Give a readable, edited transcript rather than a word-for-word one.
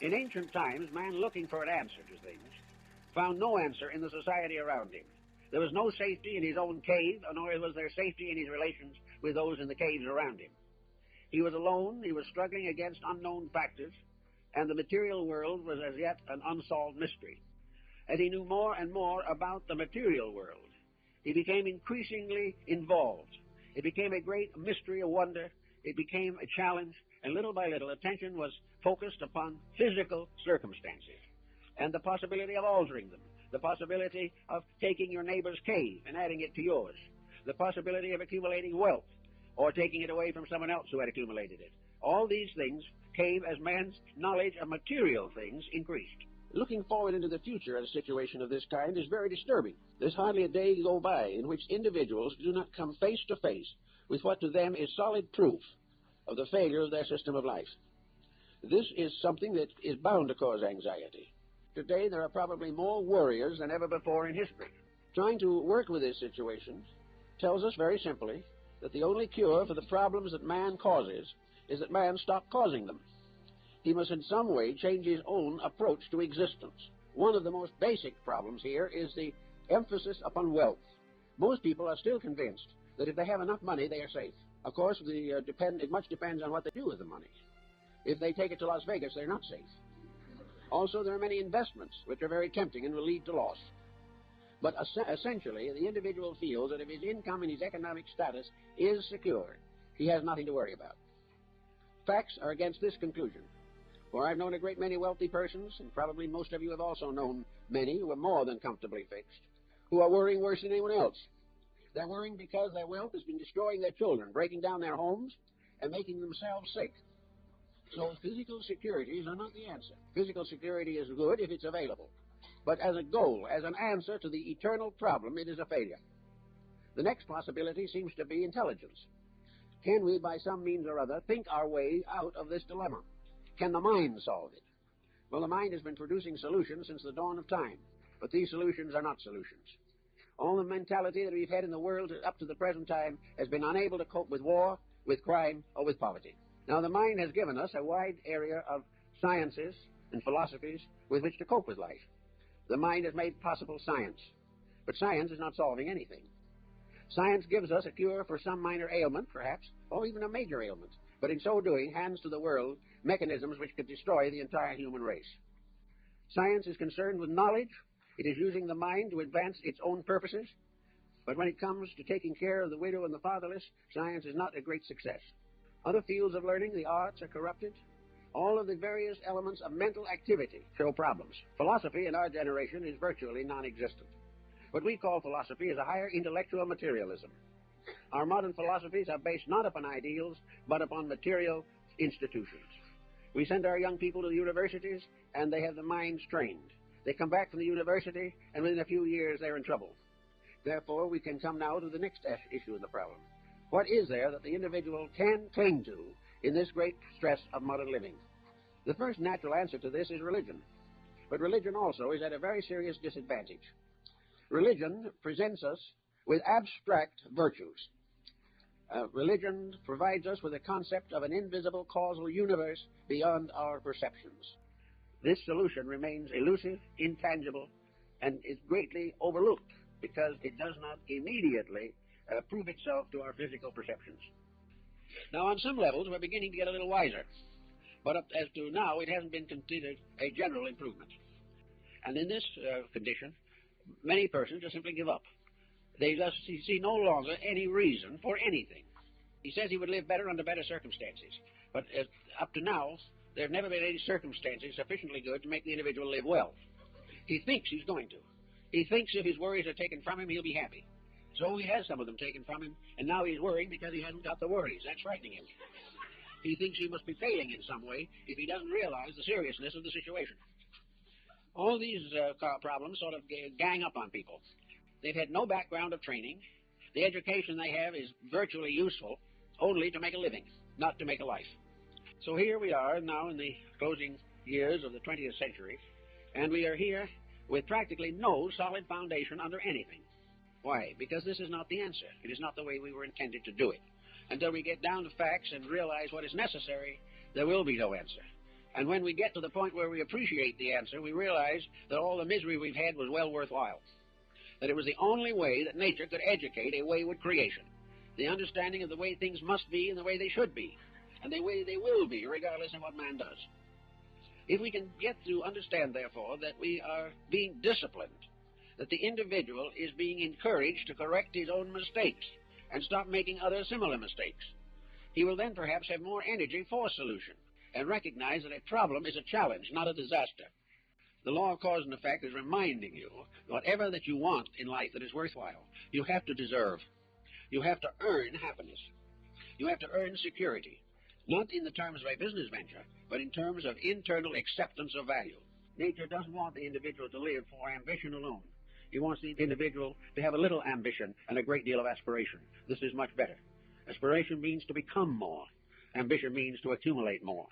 In ancient times, man looking for an answer to things found no answer in the society around him. There was no safety in his own cave, nor was there safety in his relations with those in the caves around him. He was alone, he was struggling against unknown factors, and the material world was as yet an unsolved mystery. As he knew more and more about the material world, he became increasingly involved. It became a great mystery, a wonder. It became a challenge, and little by little attention was focused upon physical circumstances and the possibility of altering them, the possibility of taking your neighbor's cave and adding it to yours, the possibility of accumulating wealth or taking it away from someone else who had accumulated it. All these things came as man's knowledge of material things increased. Looking forward into the future at a situation of this kind is very disturbing. There's hardly a day go by in which individuals do not come face to face with what to them is solid proof of the failure of their system of life. This is something that is bound to cause anxiety. Today there are probably more worriers than ever before in history. Trying to work with this situation tells us very simply that the only cure for the problems that man causes is that man stop causing them. He must in some way change his own approach to existence. One of the most basic problems here is the emphasis upon wealth. Most people are still convinced that if they have enough money, they are safe. Of course, it much depends on what they do with the money. If they take it to Las Vegas, they're not safe. Also, there are many investments which are very tempting and will lead to loss. But essentially, the individual feels that if his income and his economic status is secure, he has nothing to worry about. Facts are against this conclusion. For I've known a great many wealthy persons, and probably most of you have also known many who are more than comfortably fixed, who are worrying worse than anyone else. They're worrying because their wealth has been destroying their children, breaking down their homes, and making themselves sick. So physical securities are not the answer. Physical security is good if it's available. But as a goal, as an answer to the eternal problem, it is a failure. The next possibility seems to be intelligence. Can we, by some means or other, think our way out of this dilemma? Can the mind solve it? Well, the mind has been producing solutions since the dawn of time, but these solutions are not solutions. All the mentality that we've had in the world up to the present time has been unable to cope with war, with crime, or with poverty. Now, the mind has given us a wide area of sciences and philosophies with which to cope with life. The mind has made possible science, but science is not solving anything. Science gives us a cure for some minor ailment, perhaps, or even a major ailment, but in so doing hands to the world mechanisms which could destroy the entire human race. Science is concerned with knowledge. It is using the mind to advance its own purposes, but when it comes to taking care of the widow and the fatherless, science is not a great success. Other fields of learning, the arts, are corrupted. All of the various elements of mental activity show problems. Philosophy in our generation is virtually non-existent. What we call philosophy is a higher intellectual materialism. Our modern philosophies are based not upon ideals, but upon material institutions. We send our young people to the universities, and they have the minds trained. They come back from the university, and within a few years they're in trouble. Therefore, we can come now to the next issue of the problem. What is there that the individual can cling to in this great stress of modern living? The first natural answer to this is religion. But religion also is at a very serious disadvantage. Religion presents us with abstract virtues. Religion provides us with a concept of an invisible causal universe beyond our perceptions. This solution remains elusive, intangible, and is greatly overlooked because it does not immediately prove itself to our physical perceptions. Now, on some levels, we're beginning to get a little wiser. But up as to now, it hasn't been considered a general improvement. And in this condition, many persons just simply give up. They just see no longer any reason for anything. He says he would live better under better circumstances. But up to now, there have never been any circumstances sufficiently good to make the individual live well. He thinks he's going to. He thinks if his worries are taken from him, he'll be happy. So he has some of them taken from him, and now he's worrying because he hasn't got the worries. That's frightening him. He thinks he must be failing in some way if he doesn't realize the seriousness of the situation. All these problems sort of gang up on people. They've had no background of training. The education they have is virtually useful only to make a living, not to make a life. So here we are now in the closing years of the 20th century, and we are here with practically no solid foundation under anything. Why? Because this is not the answer. It is not the way we were intended to do it. Until we get down to facts and realize what is necessary, there will be no answer. And when we get to the point where we appreciate the answer, we realize that all the misery we've had was well worthwhile. That it was the only way that nature could educate a wayward creation. The understanding of the way things must be and the way they should be, and the way they will be, regardless of what man does. If we can get to understand, therefore, that we are being disciplined, that the individual is being encouraged to correct his own mistakes and stop making other similar mistakes, he will then perhaps have more energy for solution and recognize that a problem is a challenge, not a disaster. The law of cause and effect is reminding you, whatever that you want in life that is worthwhile, you have to deserve. You have to earn happiness. You have to earn security, not in the terms of a business venture, but in terms of internal acceptance of value. Nature doesn't want the individual to live for ambition alone. He wants the individual to have a little ambition and a great deal of aspiration. This is much better. Aspiration means to become more. Ambition means to accumulate more.